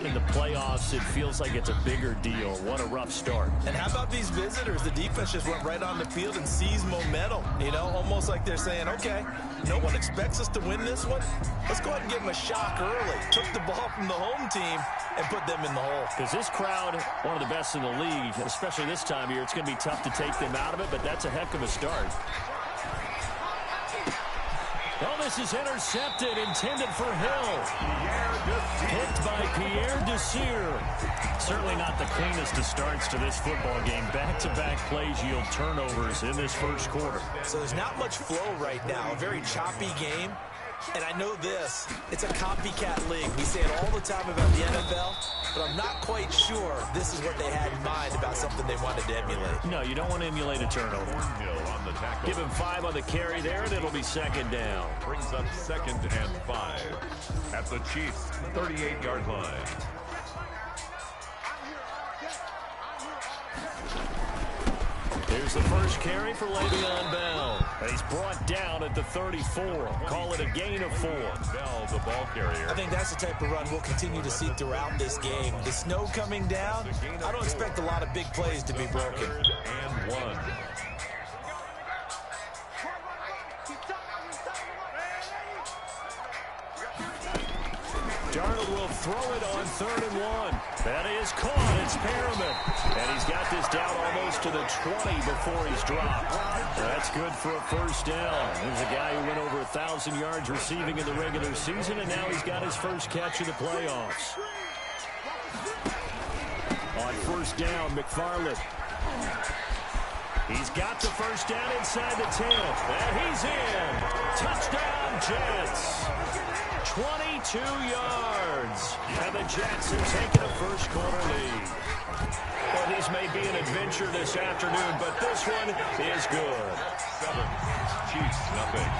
in the playoffs, it feels like it's a bigger deal. What a rough start. And how about these visitors? The defense just went right on the field and seized momentum. You know, almost like they're saying, okay, no one expects us to win this one. Let's go ahead and give them a shock early. Took the ball from the home team and put them in the hole. Because this crowd, one of the best in the league, especially this time of year, it's going to be tough to take them out of it, but that's a heck of a start. Oh, this is intercepted, intended for Hill. Picked by Pierre Desir. Certainly not the cleanest of starts to this football game. Back-to-back plays yield turnovers in this first quarter. So there's not much flow right now. A very choppy game. And I know this, it's a copycat league. We say it all the time about the NFL, but I'm not quite sure this is what they had in mind about something they wanted to emulate. No, you don't want to emulate a turnover. Give him 5 on the carry there, and it'll be second down. Brings up 2nd and 5 at the Chiefs' 38-yard line. Here's the first carry for Le'Veon Bell. He's brought down at the 34. Call it a gain of 4. Bell, the ball carrier. I think that's the type of run we'll continue to see throughout this game. The snow coming down, I don't expect a lot of big plays to be broken. And 1. Darnold will throw it on 3rd and 1. That is caught. It's Perriman. And he's got this down almost to the 20 before he's dropped. That's good for a first down. There's a guy who went over 1,000 yards receiving in the regular season, and now he's got his first catch of the playoffs. On first down, McFarland. He's got the first down inside the 10. And he's in. Touchdown, Jets. 22 yards. And the Jets have taken a first quarter lead. Well, these may be an adventure this afternoon, but this one is good. 7. Chiefs, nothing.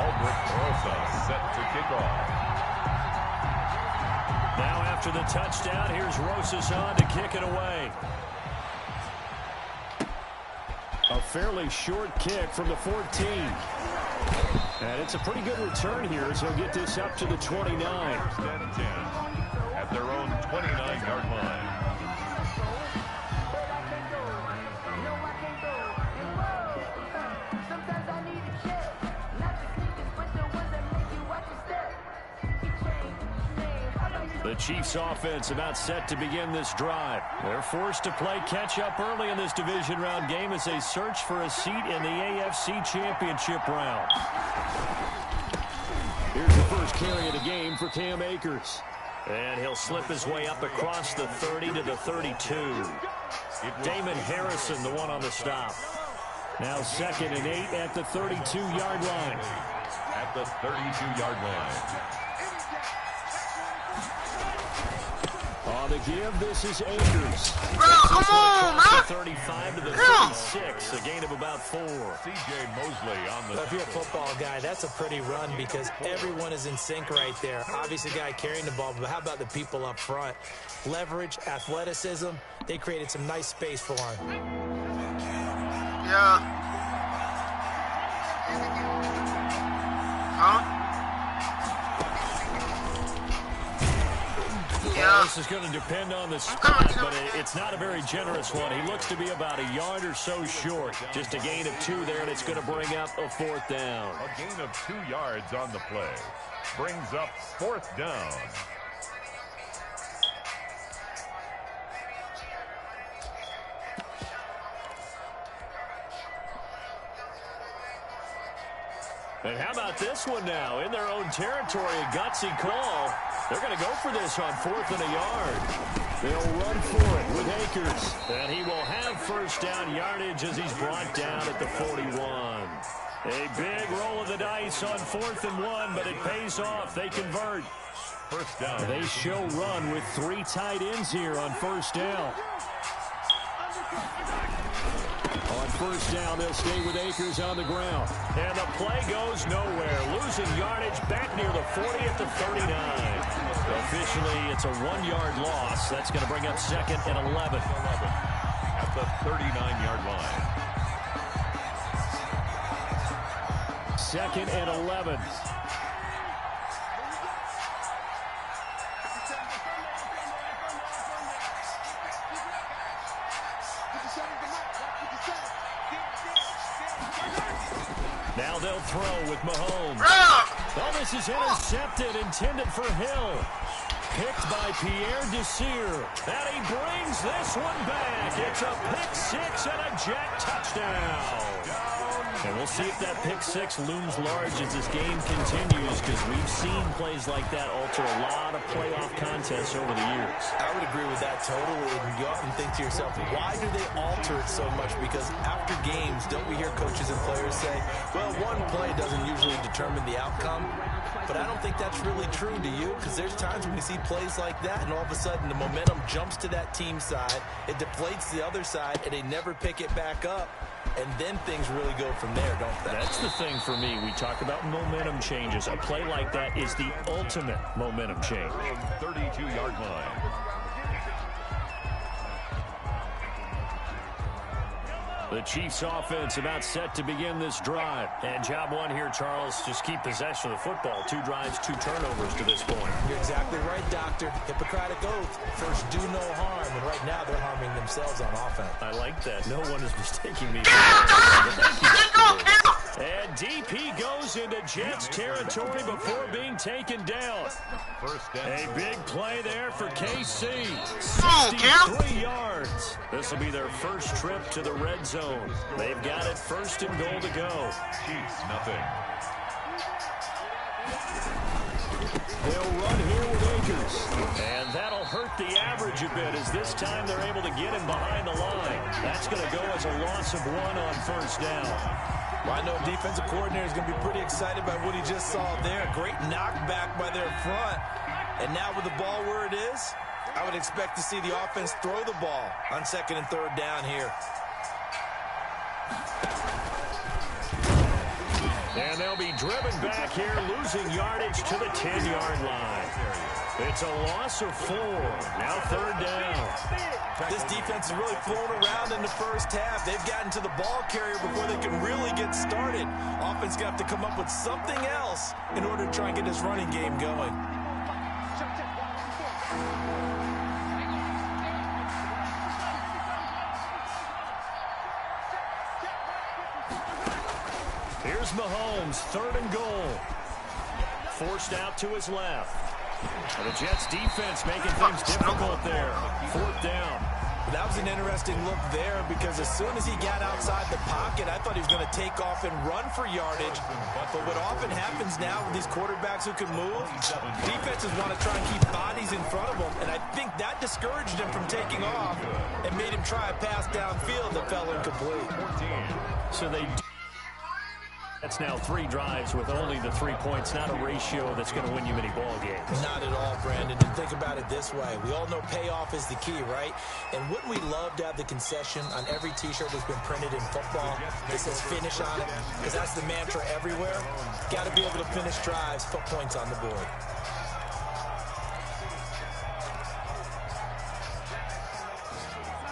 Albert Rosa set to kick off. Now after the touchdown, here's Rosas on to kick it away. A fairly short kick from the 14. And it's a pretty good return here as he'll get this up to the 29. 1st and 10 at their own 29-yard line. The Chiefs offense about set to begin this drive. They're forced to play catch-up early in this division round game as they search for a seat in the AFC Championship round. Here's the first carry of the game for Cam Akers. And he'll slip his way up across the 30 to the 32. Damon Harrison, the one on the stop. Now 2nd and 8 at the 32-yard line. At the 32-yard line. On the give, this is Akers. Bro, come on, man. 35 to the 36, a gain of about 4. C.J. Mosley on the... If you're a football guy, that's a pretty run because everyone is in sync right there. Obviously, the guy carrying the ball, but how about the people up front? Leverage, athleticism, they created some nice space for him. Yeah. Huh? Well, this is going to depend on the spot, but it's not a very generous one. He looks to be about a yard or so short. Just a gain of 2 there, and it's going to bring up a 4th down. A gain of 2 yards on the play. Brings up 4th down. And how about this one now? In their own territory, a gutsy call. They're going to go for this on 4th and a yard. They'll run for it with Akers. And he will have first down yardage as he's brought down at the 41. A big roll of the dice on 4th and 1, but it pays off. They convert. First down. They show run with 3 tight ends here on first down. On first down, they'll stay with Akers on the ground. And the play goes nowhere. Losing yardage back near the 40 at the 39. Officially, it's a 1-yard loss. That's going to bring up 2nd and 11. At the 39-yard line. 2nd and 11. Now they'll throw with Mahomes. Oh, this is intercepted, intended for Hill. Picked by Pierre Desir. And he brings this one back. It's a pick six and a jet touchdown. And we'll see if that pick six looms large as this game continues, because we've seen plays like that alter a lot of playoff contests over the years. I would agree with that totally. And you often think to yourself, why do they alter it so much? Because after games, don't we hear coaches and players say, well, one play doesn't usually determine the outcome? But I don't think that's really true, do you? Because there's times when you see plays like that, and all of a sudden the momentum jumps to that team side, it deflates the other side, and they never pick it back up. And then things really go from there, don't they? That's the thing for me. We talk about momentum changes. A play like that is the ultimate momentum change. 32-yard line. The Chiefs offense about set to begin this drive. And job one here, Charles, just keep possession of the football. 2 drives, 2 turnovers to this point. You're exactly right, Doctor. Hippocratic oath. First, do no harm. And right now, they're harming themselves on offense. I like that. No one is mistaking me. And DP goes into Jets territory before being taken down. A big play there for KC. 63 yards. This will be their first trip to the red zone. They've got it 1st and goal to go. Chiefs, nothing. They'll run here with Akers. And that'll hurt the average a bit, as this time they're able to get him behind the line. That's going to go as a loss of 1 on 1st down. Well, I know defensive coordinator is going to be pretty excited about what he just saw there. Great knockback by their front. And now with the ball where it is, I would expect to see the offense throw the ball on 2nd and 3rd down here. And they'll be driven back here, losing yardage to the 10-yard line. It's a loss of 4. Now 3rd down. This defense is really flown around in the first half. They've gotten to the ball carrier before they can really get started. Offense got to come up with something else in order to try and get this running game going. Here's Mahomes, 3rd and goal. Forced out to his left. And the Jets defense making things difficult there. 4th down. That was an interesting look there, because as soon as he got outside the pocket, I thought he was going to take off and run for yardage. But what often happens now with these quarterbacks who can move, defenses want to try and keep bodies in front of them, and I think that discouraged him from taking off and made him try a pass downfield that fell incomplete. So that's now 3 drives with only the 3 points. Not a ratio that's going to win you many ball games. Not at all, Brandon. And think about it this way. We all know payoff is the key, right? And wouldn't we love to have the concession on every T-shirt that's been printed in football that says finish on it? Because that's the mantra everywhere. Got to be able to finish drives, put points on the board.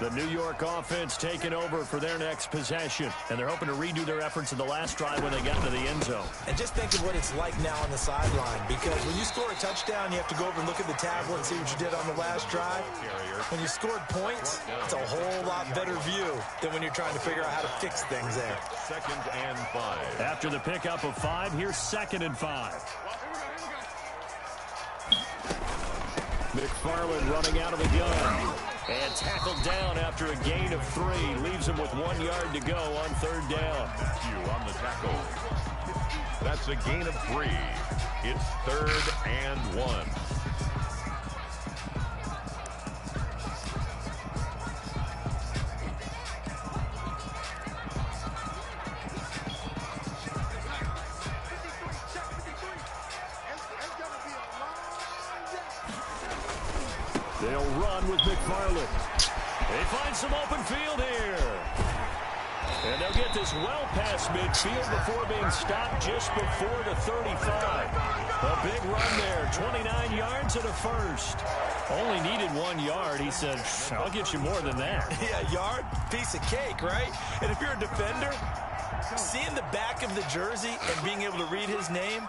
The New York offense taking over for their next possession. And they're hoping to redo their efforts in the last drive when they got into the end zone. And just think of what it's like now on the sideline. Because when you score a touchdown, you have to go over and look at the tablet and see what you did on the last drive. When you scored points, it's a whole lot better view than when you're trying to figure out how to fix things there. 2nd and 5. After the pickup of 5, here's 2nd and 5. McFarland running out of the gun. And tackled down after a gain of 3. Leaves him with 1 yard to go on 3rd down. Matthew on the tackle. That's a gain of 3. It's 3rd and 1. They'll run with McFarland. They find some open field here. And they'll get this well past midfield before being stopped just before the 35. A big run there, 29 yards and a 1st. Only needed 1 yard. He said, I'll get you more than that. Yeah, yard, piece of cake, right? And if you're a defender, Seeing the back of the jersey and being able to read his name,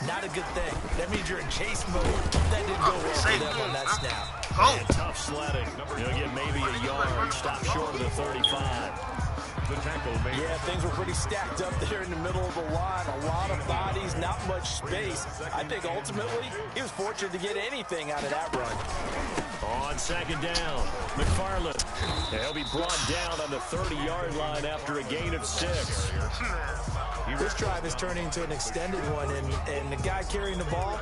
not a good thing. That means you're in chase mode. That didn't go well for them on that snap. And tough sledding. He'll get maybe a yard. Stop short of the 35. The tackle made. Yeah, things were pretty stacked up there in the middle of the line. A lot of bodies, not much space. I think ultimately he was fortunate to get anything out of that run. On second down, McFarland. He'll be brought down on the 30-yard line after a gain of 6. This drive is turning into an extended one, and the guy carrying the ball,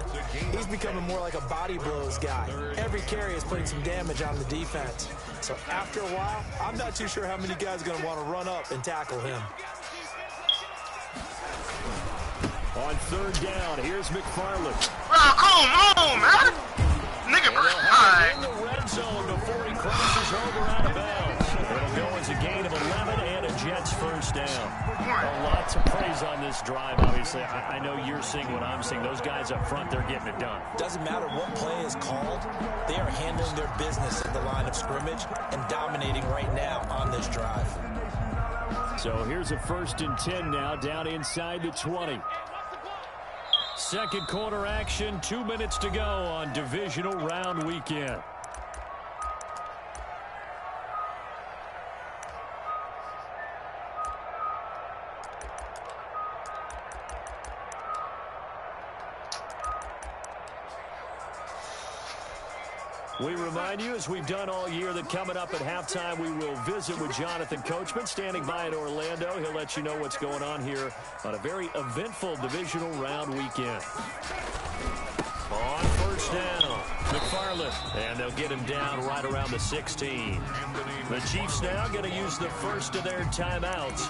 he's becoming more like a body blows guy. Every carry is putting some damage on the defense. So after a while, I'm not too sure how many guys are going to want to run up and tackle him. On third down, here's McFarland. Oh, come on, man. Nigga, In the red zone before he crosses over out of bounds. It'll go as a gain of 11 and a Jets first down. A lot to praise on this drive, obviously. I know you're seeing what I'm seeing. Those guys up front, they're getting it done. Doesn't matter what play is called. They are handling their business at the line of scrimmage and dominating right now on this drive. So here's a 1st and 10 now, down inside the 20. Second quarter action, 2 minutes to go on divisional round weekend. We remind you, as we've done all year, that coming up at halftime, we will visit with Jonathan Coachman, standing by in Orlando. He'll let you know what's going on here on a very eventful divisional round weekend. On first down, McFarland, and they'll get him down right around the 16. The Chiefs now going to use the first of their timeouts.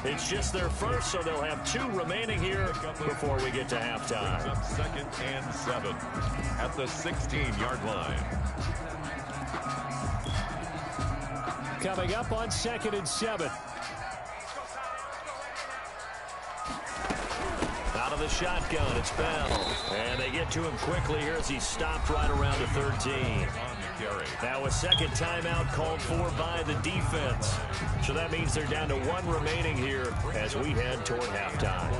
It's just their first, so they'll have 2 remaining here before we get to halftime. 2nd and 7 at the 16-yard line. Coming up on 2nd and 7. Out of the shotgun, it's Bell. And they get to him quickly here as he's stopped right around the 13. Now a second timeout called for by the defense. So that means they're down to 1 remaining here as we head toward halftime.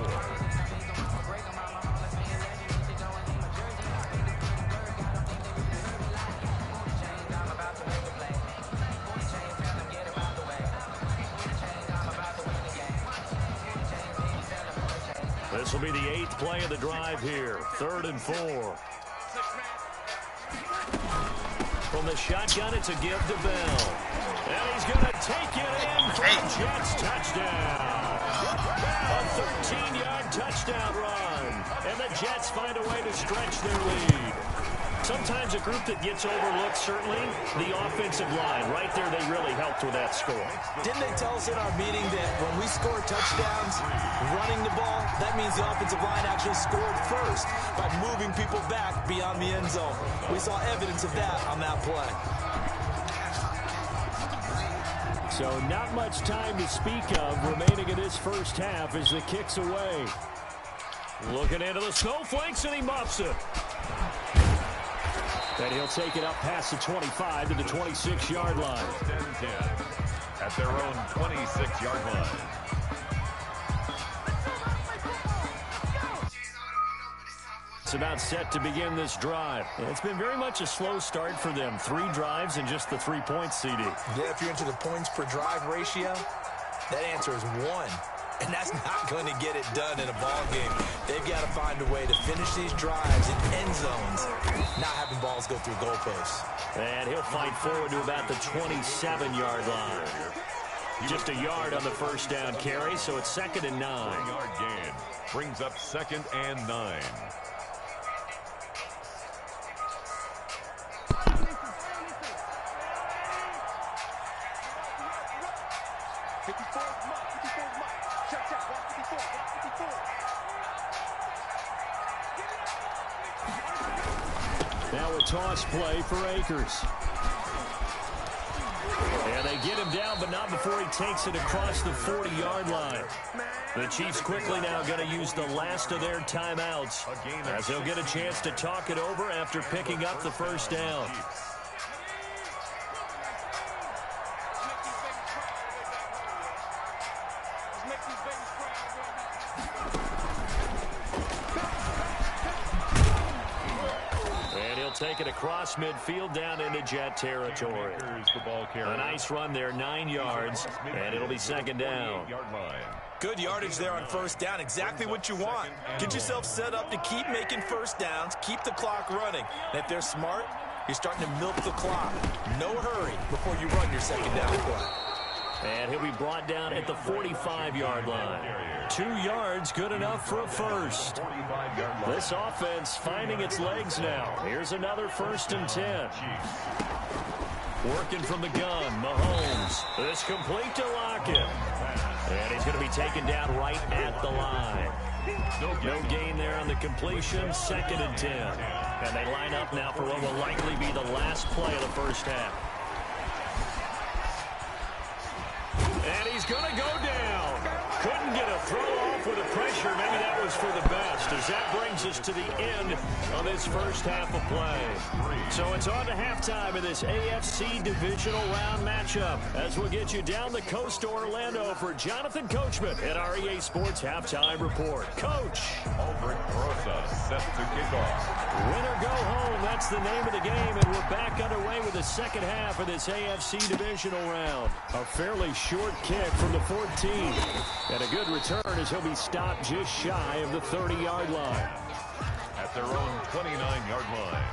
This will be the 8th play of the drive here. 3rd and 4. From the shotgun, it's a give to Bell. And he's going to take it in for a Jets touchdown. A 13-yard touchdown run. And the Jets find a way to stretch their lead. Sometimes a group that gets overlooked, certainly, the offensive line. Right there, they really helped with that score. Didn't they tell us in our meeting that when we score touchdowns, running the ball, that means the offensive line actually scored first by moving people back beyond the end zone. We saw evidence of that on that play. So not much time to speak of remaining in this first half as the kick's away. Looking into the snowflakes, and he muffs it. And he'll take it up past the 25 to the 26-yard line. 10-10 at their own 26-yard line. It's about set to begin this drive. It's been very much a slow start for them. 3 drives and just the 3 points, CD. Yeah, if you're into the points per drive ratio, that answer is 1. And that's not going to get it done in a ball game. They've got to find a way to finish these drives in end zones, not having balls go through goalposts. And he'll fight forward to about the 27-yard line. Just a yard on the first down carry, so it's 2nd and 9. 1-yard gain brings up 2nd and 9. Now a toss play for Akers. And they get him down, but not before he takes it across the 40-yard line. The Chiefs quickly now going to use the last of their timeouts as they'll get a chance to talk it over after picking up the first down. take it across midfield down into Jet territory. A nice run there, 9 yards, and it'll be second down. Good yardage there on first down. Exactly what you want. Get yourself set up to keep making first downs, keep the clock running. And if they're smart, you're starting to milk the clock. No hurry before you run your second down play. And he'll be brought down at the 45-yard line. 2 yards, good enough for a first. This offense finding its legs now. Here's another 1st and 10. Working from the gun, Mahomes. This complete to Lockett. And he's going to be taken down right at the line. No gain there on the completion, 2nd and 10. And they line up now for what will likely be the last play of the first half. And he's going to go down. Couldn't get a throw off with the pressure. Maybe that was for the best, as that brings us to the end of this first half of play. So it's on to halftime in this AFC Divisional Round matchup, as we'll get you down the coast to Orlando for Jonathan Coachman at our EA Sports Halftime Report. Coach. Albert Rosa set to kick off. Win or go home, that's the name of the game, and we're back underway with the second half of this AFC Divisional Round. A fairly short kick from the 14, and a good return as he'll be stopped just shy of the 30-yard line. At their own 29-yard line.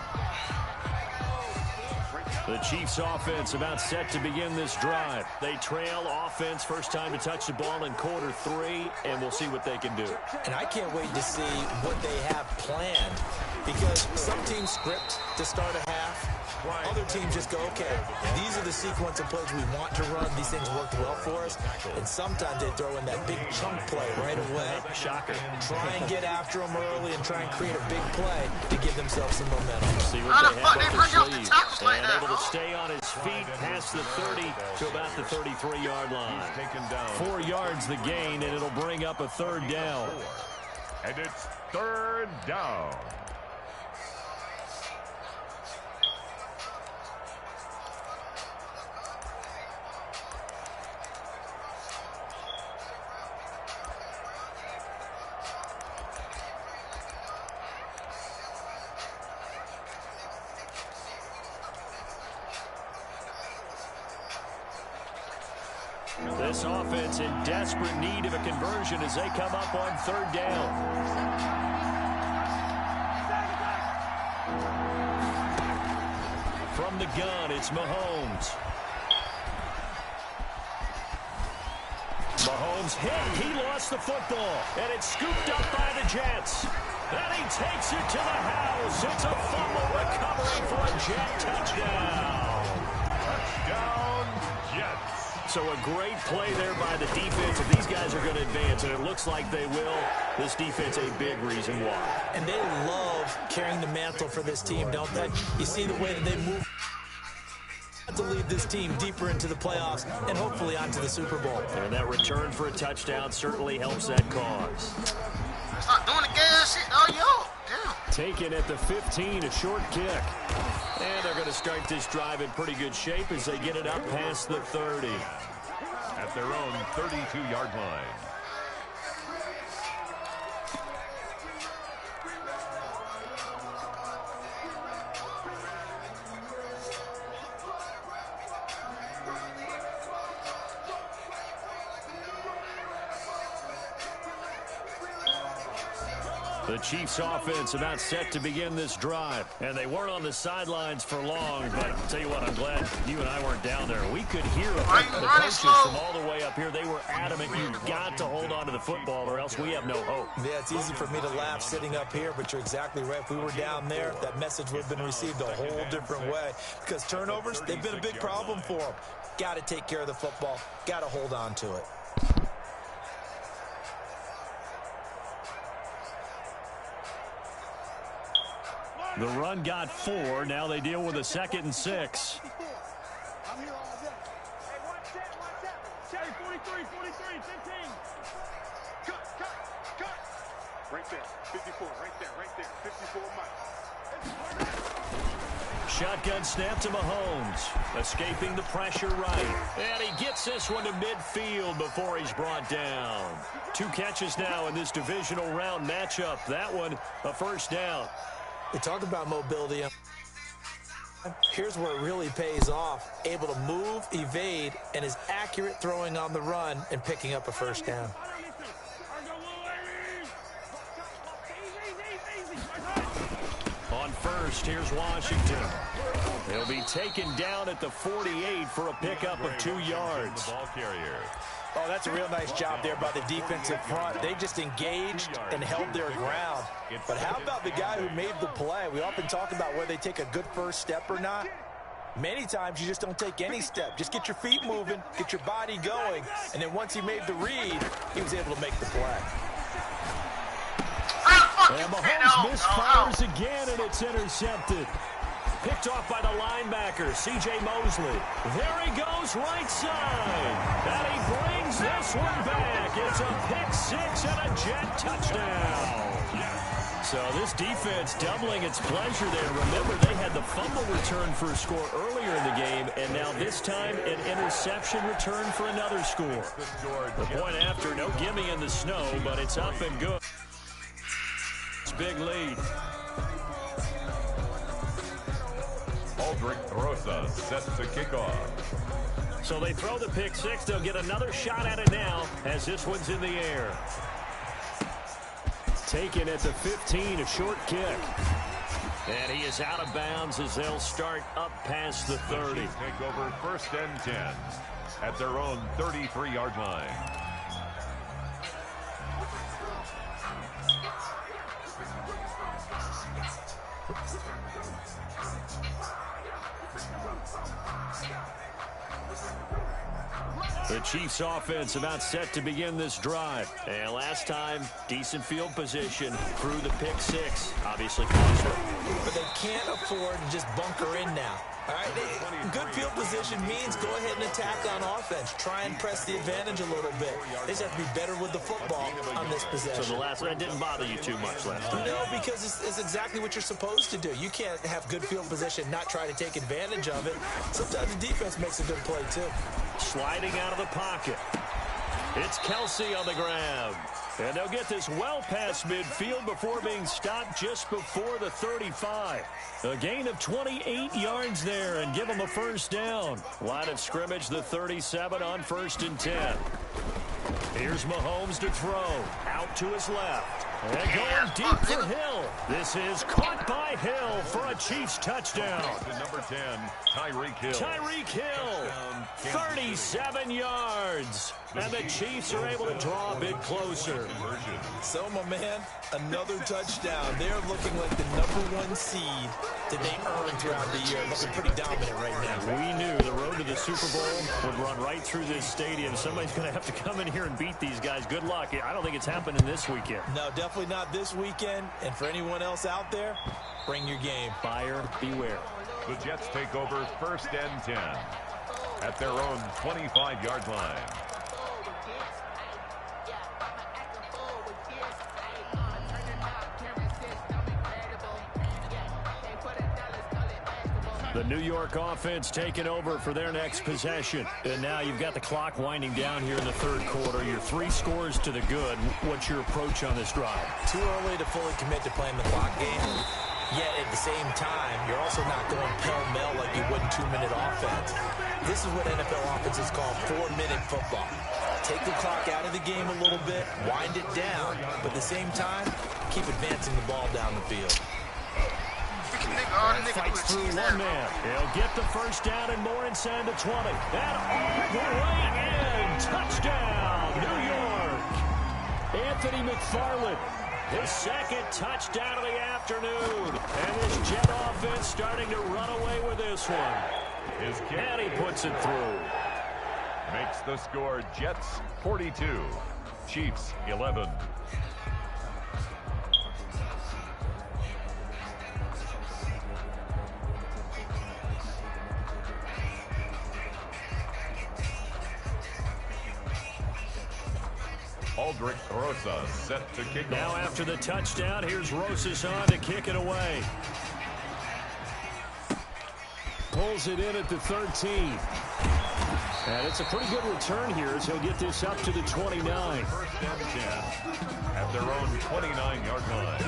The Chiefs offense about set to begin this drive. They trail offense, first time to touch the ball in quarter 3, and we'll see what they can do. And I can't wait to see what they have planned, because some teams script to start a half. Other teams just go, okay, these are the sequence of plays we want to run. These things worked well for us. And sometimes they throw in that big chunk play right away. Shocker. Try and get after them early and try and create a big play to give themselves some momentum. See what they have up their sleeves. And able to stay on his feet past the 30 to about the 33-yard line. 4 yards the gain, and it'll bring up a 3rd down. And it's 3rd down. This offense in desperate need of a conversion as they come up on 3rd down. From the gun, it's Mahomes. Mahomes hit. He lost the football, and it's scooped up by the Jets. And he takes it to the house. It's a fumble recovery for a Jet touchdown. Touchdown, Jets. So a great play there by the defense. If these guys are going to advance, and it looks like they will, this defense a big reason why. And they love carrying the mantle for this team, don't they? You see the way that they move to lead this team deeper into the playoffs and hopefully onto the Super Bowl. And that return for a touchdown certainly helps that cause. Stop doing the gas shit. Oh, yo. Damn. Taken at the 15, a short kick. And they're going to start this drive in pretty good shape as they get it up past the 30. At their own 32-yard line. The Chiefs offense about set to begin this drive. And they weren't on the sidelines for long, but I'll tell you what, I'm glad you and I weren't down there. We could hear them. The coaches from all the way up here, they were adamant, you've got to hold on to the football or else we have no hope. Yeah, it's easy for me to laugh sitting up here, but you're exactly right. If we were down there, that message would have been received a whole different way. Because turnovers, they've been a big problem for them. Got to take care of the football. Got to hold on to it. The run got 4. Now they deal with a 2nd and 6. I'm here all day. Hey, watch that. Hey, 43, 15. Cut. Right there, 54, right there. 54 miles. Shotgun snap to Mahomes. Escaping the pressure right. And he gets this one to midfield before he's brought down. 2 catches now in this divisional round matchup. That one, a 1st down. We talk about mobility. Here's where it really pays off. Able to move, evade, and is accurate throwing on the run and picking up a first down. On first, here's Washington. He'll be taken down at the 48 for a pickup of 2 yards. The ball carrier. Oh, that's a real nice job there by the defensive front. They just engaged and held their ground. But how about the guy who made the play? We often talk about whether they take a good first step or not. Many times you just don't take any step. Just get your feet moving, get your body going, and then once he made the read, he was able to make the play. And Mahomes misfires again, and it's intercepted. Picked off by the linebacker, C.J. Mosley. There he goes, right side. And he brings this one back. It's a pick six and a Jet touchdown. So this defense doubling its pleasure there. Remember, they had the fumble return for a score earlier in the game, and now this time an interception return for another score. The point after, no gimme in the snow, but it's up and good. It's big lead. Aldrich Rosa set to kick off. So they throw the pick six. They'll get another shot at it now as this one's in the air. Taken at the 15, a short kick. And he is out of bounds as they'll start up past the 30. Take over first and 10 at their own 33-yard line. The Chiefs offense about set to begin this drive. And last time, decent field position through the pick six. Obviously costly. But they can't afford to just bunker in now. All right, good field position means go ahead and attack on offense. Try and press the advantage a little bit. They just have to be better with the football on this possession. So the last one didn't bother you too much last time? No, because it's exactly what you're supposed to do. You can't have good field position, not try to take advantage of it. Sometimes the defense makes a good play, too. Sliding out of the pocket. It's Kelsey on the grab. And they'll get this well past midfield before being stopped just before the 35. A gain of 28 yards there and give them a first down. Line of scrimmage, the 37 on first and 10. Here's Mahomes to throw. Out to his left. And going deep for Hill. This is caught by Hill for a Chiefs touchdown. To number 10, Tyreek Hill. Tyreek Hill, 37 yards. And the Chiefs are able to draw a bit closer. So, my man, another touchdown. They're looking like the #1 seed that they earned throughout the year. Looking pretty dominant right now. We knew the road to the Super Bowl would run right through this stadium. Somebody's going to have to come in here and beat these guys. Good luck. I don't think it's happening this weekend. No, definitely not this weekend. And for anyone else out there, bring your game. Buyer beware. The Jets take over first and 10 at their own 25-yard line. The New York offense taking over for their next possession. And now you've got the clock winding down here in the third quarter. You're 3 scores to the good. What's your approach on this drive? Too early to fully commit to playing the clock game. Yet at the same time, you're also not going pell-mell like you would in 2-minute offense. This is what NFL offenses call 4-minute football. Take the clock out of the game a little bit, wind it down, but at the same time, keep advancing the ball down the field. Fights through one man. He'll get the first down and more inside the 20. And all the way in. Touchdown, New York. Anthony McFarland, his second touchdown of the afternoon. And this Jet offense starting to run away with this one. And he puts it through. Makes the score Jets 42, Chiefs 11. Aldrich Rosa set to kick now off. After the touchdown, here's Rosas on to kick it away. Pulls it in at the 13. And it's a pretty good return here as he'll get this up to the 29. First and 10 at their own 29-yard line.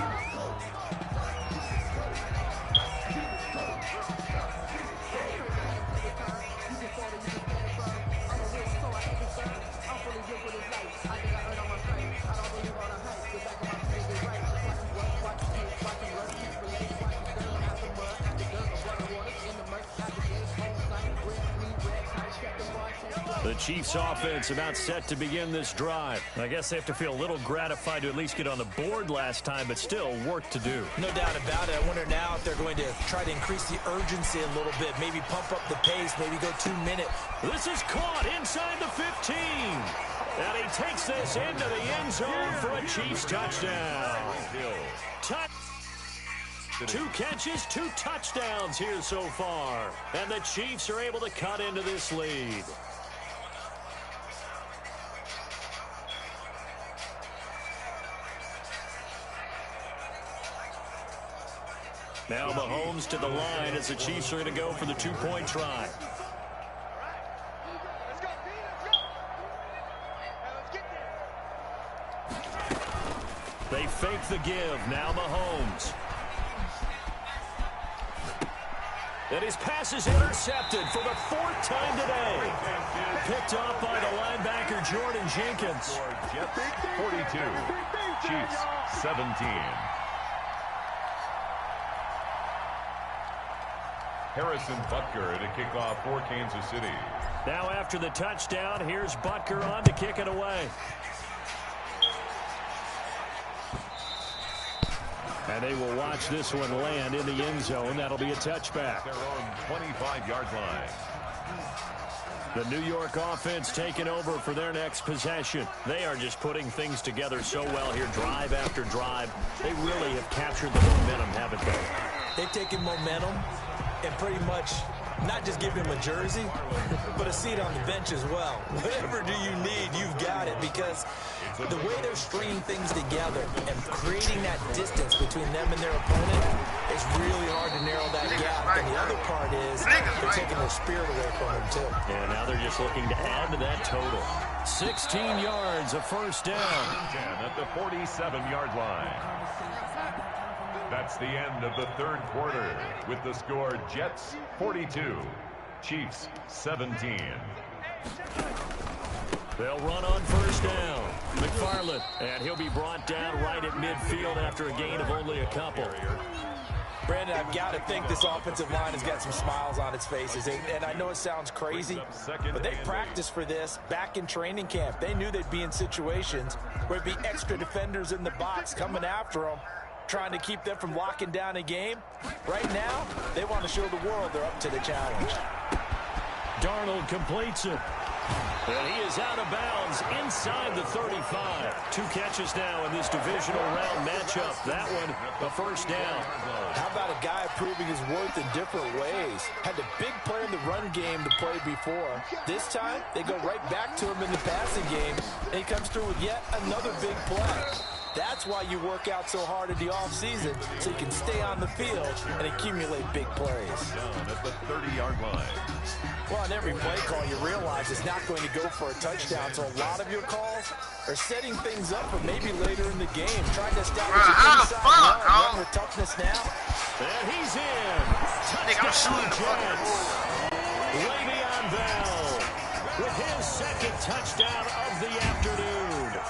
Chiefs offense about set to begin this drive. I guess they have to feel a little gratified to at least get on the board last time, but still work to do. No doubt about it. I wonder now if they're going to try to increase the urgency a little bit, maybe pump up the pace, maybe go 2 minutes. This is caught inside the 15. And he takes this into the end zone for a Chiefs touchdown. 2 catches, 2 touchdowns here so far. And the Chiefs are able to cut into this lead. Now Mahomes to the line as the Chiefs are going to go for the 2-point try. They fake the give. Now Mahomes. And his pass is intercepted for the 4th time today. Picked off by the linebacker Jordan Jenkins. 42. Chiefs 17. Harrison Butker to kick off for Kansas City. Now after the touchdown, here's Butker on to kick it away. And they will watch this one land in the end zone. That'll be a touchback. Their own 25-yard line. The New York offense taking over for their next possession. They are just putting things together so well here, drive after drive. They really have captured the momentum, haven't they? They've taken momentum and pretty much not just give him a jersey, but a seat on the bench as well. Whatever do you need, you've got it, because the way they're stringing things together and creating that distance between them and their opponent is really hard to narrow that gap. And the other part is they're taking their spirit away from them, too. And now they're just looking to add to that total. 16 yards, a first down. 10 at the 47-yard line. That's the end of the 3rd quarter with the score Jets 42, Chiefs 17. They'll run on first down. McFarland, and he'll be brought down right at midfield after a gain of only a couple. Brandon, I've got to think this offensive line has got some smiles on its faces. And I know it sounds crazy, but they practiced for this back in training camp. They knew they'd be in situations where it'd be extra defenders in the box coming after them, trying to keep them from locking down a game. Right now, they want to show the world they're up to the challenge. Darnold completes it. And he is out of bounds inside the 35. 2 catches now in this divisional round matchup. That one, a first down. How about a guy proving his worth in different ways? Had the big player in the run game to play before. This time, they go right back to him in the passing game, and he comes through with yet another big play. That's why you work out so hard in the offseason, so you can stay on the field and accumulate big plays. Down at the 30-yard line. Well, on every play call, you realize it's not going to go for a touchdown, so a lot of your calls are setting things up for maybe later in the game, trying to establish an inside run with toughness now. And he's in. Touchdown Jets. Le'Veon Bell with his 2nd touchdown of the afternoon.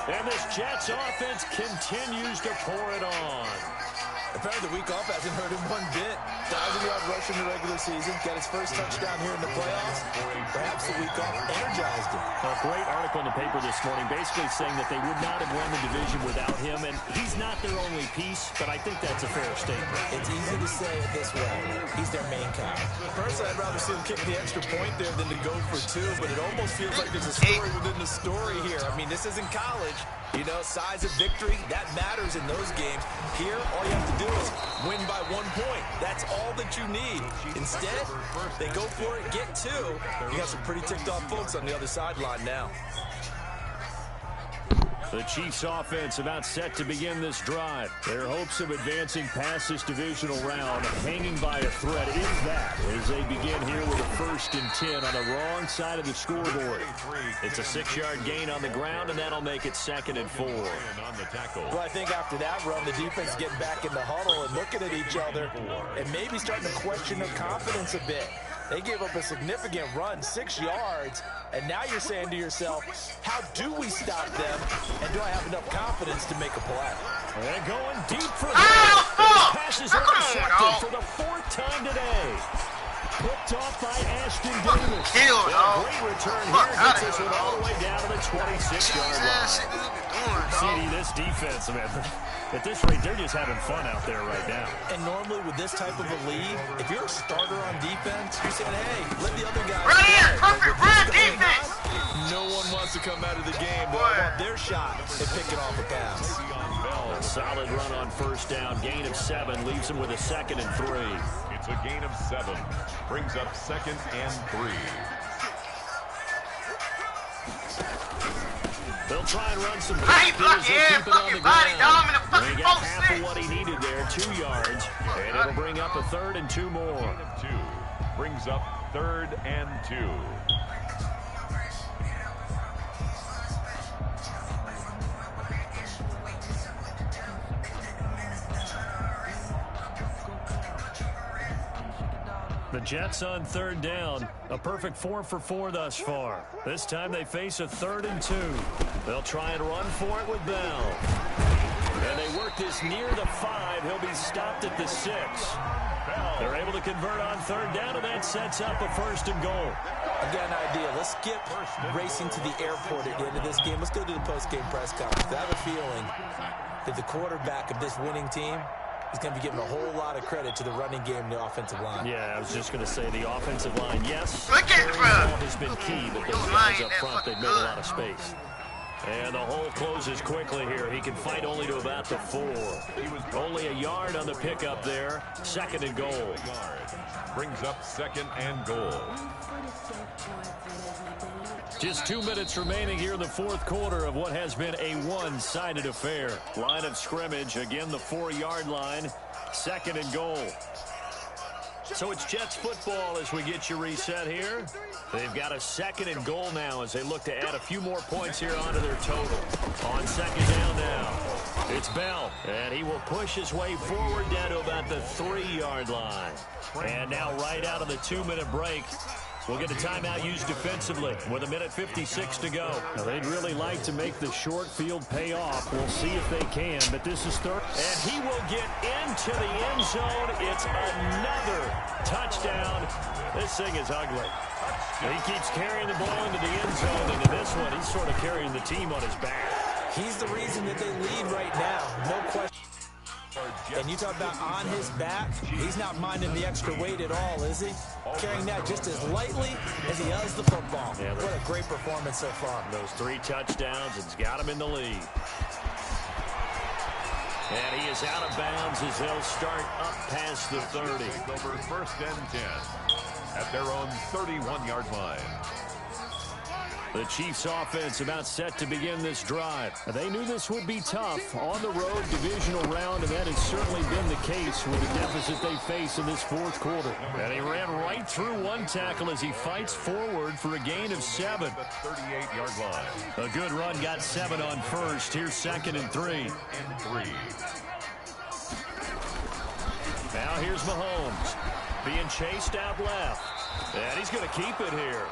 And this Jets offense continues to pour it on. Apparently the week off hasn't hurt him one bit. 1,000-yard rush in the regular season. Got his first touchdown here in the playoffs. Perhaps the week off energized him. A great article in the paper this morning basically saying that they would not have won the division without him. And he's not their only piece, but I think that's a fair statement. It's easy to say it this way. He's their main guy. Personally, I'd rather see him kick the extra point there than to go for 2, but it almost feels like there's a story within the story here. I mean, this isn't college. You know, size of victory, that matters in those games. Here, all you have to do is win by 1 point. That's all that you need. Instead, they go for it, get 2. You got some pretty ticked off folks on the other sideline now. The Chiefs offense about set to begin this drive. Their hopes of advancing past this divisional round hanging by a thread, if that, as they begin here with a 1st and 10 on the wrong side of the scoreboard. It's a 6-yard gain on the ground, and that'll make it 2nd and 4. Well, I think after that run, the defense getting back in the huddle and looking at each other and maybe starting to question their confidence a bit. They gave up a significant run, 6 yards, and now you're saying to yourself, how do we stop them, and do I have enough confidence to make a play? They're going deep for this. Pass is intercepted for the 4th time today. Picked off by Ashton Davis. Kill, dog. Great return Fuck here. Gets this one all the way down to the 26-yard line. CD, this defense, man. At this rate, they're just having fun out there right now. And normally with this type of a lead, if you're a starter on defense, you're saying, hey, let the other guys Run in! play. Perfect run defense! No one wants to come out of the game. They want their shot and pick it off a pass. A solid run on first down. Gain of 7 leaves him with a 2nd and 3. It's a gain of 7. Brings up 2nd and 3. They'll try and run some Hey, block your ass, fucking body, dog. I'm in the fucking He got half of what he needed there, 2 yards. And it'll bring up a 3rd and 2 more. 2. Brings up 3rd and 2. The Jets on 3rd down. A perfect 4 for 4 thus far. This time they face a 3rd and 2. They'll try and run for it with Bell. And they work this near the 5. He'll be stopped at the 6. They're able to convert on 3rd down, and that sets up a 1st and goal. I've got an idea. Let's skip racing to the airport at the end of this game. Let's go to the post-game press conference. I have a feeling that the quarterback of this winning team is going to be giving a whole lot of credit to the running game and the offensive line. Yeah, I was just going to say the offensive line, yes. Look at ball has been key, but those guys up front, they've made a lot of space. And the hole closes quickly here. He can fight only to about the 4. Only a yard on the pickup there. 2nd and goal. Brings up 2nd and goal. Just 2 minutes remaining here in the 4th quarter of what has been a one-sided affair. Line of scrimmage, again the 4-yard line. 2nd and goal. So it's Jets football as we get you reset here. They've got a 2nd and goal now as they look to add a few more points here onto their total. On 2nd down now, it's Bell, and he will push his way forward down to about the 3-yard line. And now right out of the 2-minute break, we'll get a timeout used defensively with 1:56 to go. Now, they'd really like to make the short field pay off. We'll see if they can, but this is 3rd. And he will get into the end zone. It's another touchdown. This thing is ugly. He keeps carrying the ball into the end zone, and in this one, he's sort of carrying the team on his back. He's the reason that they lead right now, no question. And you talk about on his back, he's not minding the extra weight at all, is he? Carrying that just as lightly as he does the football. Yeah, what a great performance so far. Those 3 touchdowns, it's got him in the lead. And he is out of bounds as they'll start up past the 30. Over 1st and 10 at their own 31-yard line. The Chiefs offense about set to begin this drive. They knew this would be tough on the road divisional round, and that has certainly been the case with the deficit they face in this 4th quarter. And he ran right through one tackle as he fights forward for a gain of 7. The 38-yard line. A good run, got 7 on 1st. Here's 2nd and 3. Now here's Mahomes being chased out left. And he's going to keep it here.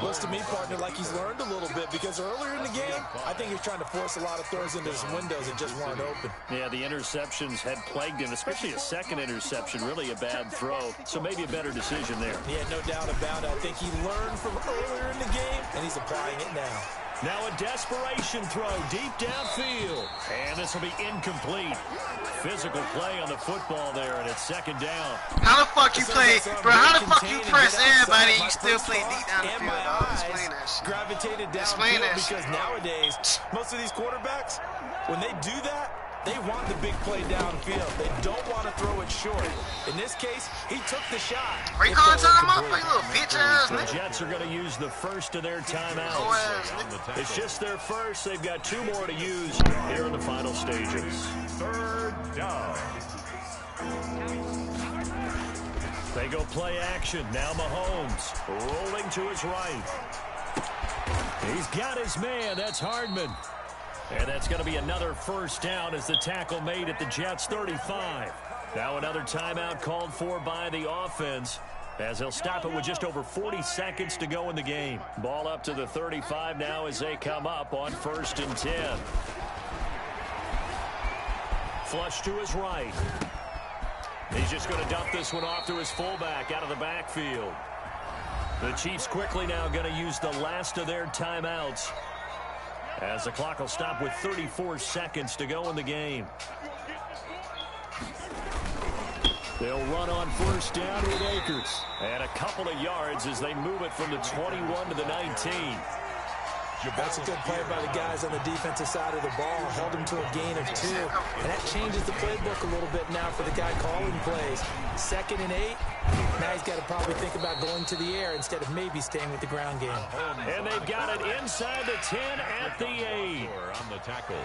Looks to me, partner, like he's learned a little bit because earlier in the game, I think he was trying to force a lot of throws into some windows that just weren't open. Yeah, the interceptions had plagued him, especially a 2nd interception, really a bad throw. So maybe a better decision there. Yeah, no doubt about it. I think he learned from earlier in the game, and he's applying it now. Now a desperation throw deep downfield. And this will be incomplete. Physical play on the football there, and it's 2nd down. How the fuck you play, bro? How the fuck you press everybody and you still play deep down the field, dog? Explain that shit. Gravitated downfield because nowadays, most of these quarterbacks, when they do that, they want the big play downfield. They don't want to throw it short. In this case, he took the shot. Are you calling time up, you little bitch ass The nigga? Jets are going to use the first of their timeouts. It's just their first. They've got 2 more to use here in the final stages. 3rd down. They go play action. Now Mahomes rolling to his right. He's got his man. That's Hardman. And that's going to be another 1st down as the tackle made at the Jets' 35. Now another timeout called for by the offense as they'll stop it with just over 40 seconds to go in the game. Ball up to the 35 now as they come up on 1st and 10. Flush to his right. He's just going to dump this one off to his fullback out of the backfield. The Chiefs quickly now going to use the last of their timeouts, as the clock will stop with 34 seconds to go in the game. They'll run on first down with Akers. And a couple of yards as they move it from the 21 to the 19. That's a good play by the guys on the defensive side of the ball. Held him to a gain of 2. And that changes the playbook a little bit now for the guy calling plays. 2nd and 8. Now he's got to probably think about going to the air instead of maybe staying with the ground game. And they've got it inside the 10 at the 8. On the tackle.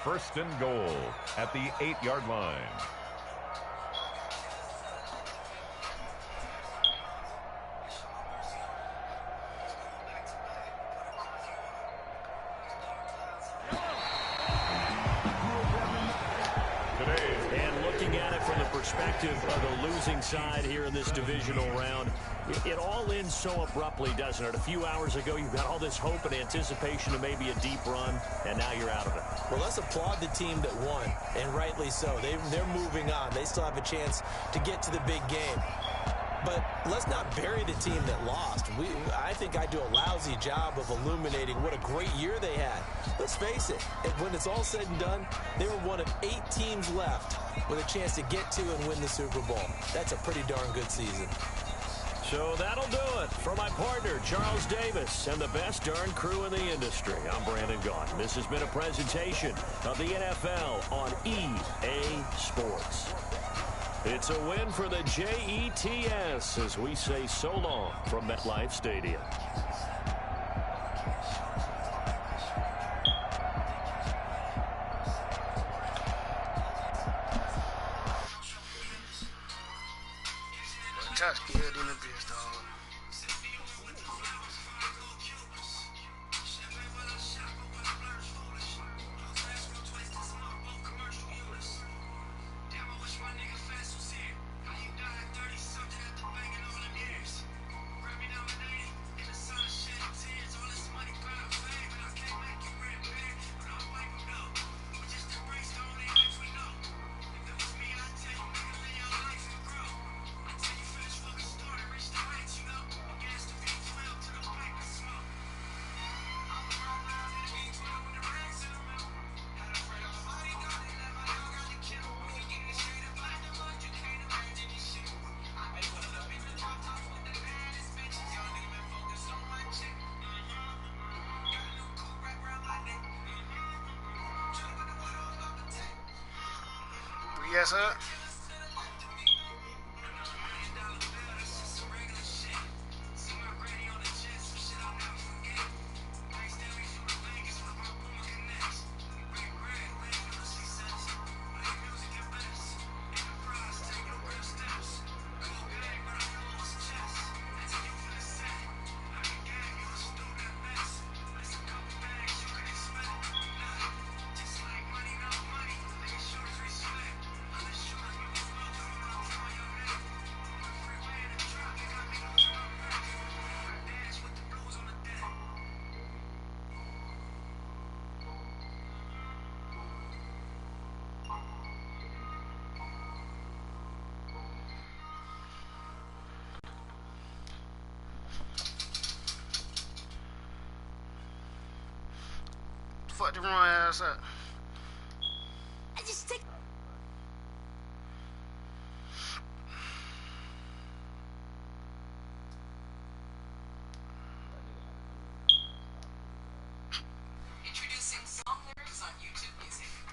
1st and goal at the 8-yard line. Perspective of the losing side here in this divisional round. It all ends so abruptly, doesn't it? A few hours ago, you've got all this hope and anticipation of maybe a deep run, and now you're out of it. Well, let's applaud the team that won, and rightly so. They're moving on. They still have a chance to get to the big game. But let's not bury the team that lost. I think I do a lousy job of illuminating what a great year they had. Let's face it, when it's all said and done, they were one of 8 teams left with a chance to get to and win the Super Bowl. That's a pretty darn good season. So that'll do it for my partner, Charles Davis, and the best darn crew in the industry. I'm Brandon Gaughan. This has been a presentation of the NFL on EA Sports. It's a win for the Jets as we say so long from MetLife Stadium. Touch good in the bitch, dog. Yes, sir. Fuck the wrong ass up.